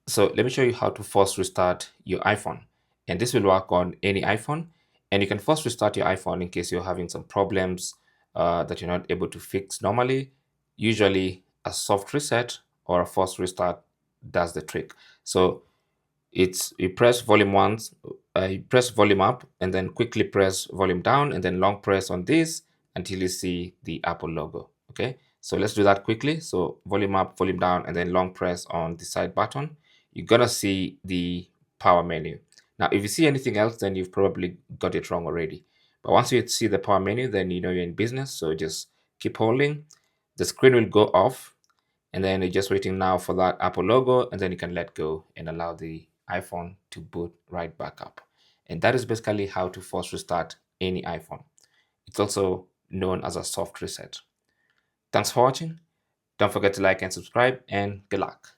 So let me show you how to force restart your iPhone. And this will work on any iPhone. And you can force restart your iPhone in case you're having some problems that you're not able to fix normally. Usually a soft reset or a force restart does the trick. So it's you press volume once, you press volume up, and then quickly press volume down, and then long press on this until you see the Apple logo. Okay, so let's do that quickly. So volume up, volume down, and then long press on the side button. You're gonna see the power menu. Now, if you see anything else, then you've probably got it wrong already. But once you see the power menu, then you know you're in business. So just keep holding. The screen will go off, and then you're just waiting now for that Apple logo, and then you can let go and allow the iPhone to boot right back up. And that is basically how to force restart any iPhone. It's also known as a soft reset. Thanks for watching. Don't forget to like and subscribe, and good luck.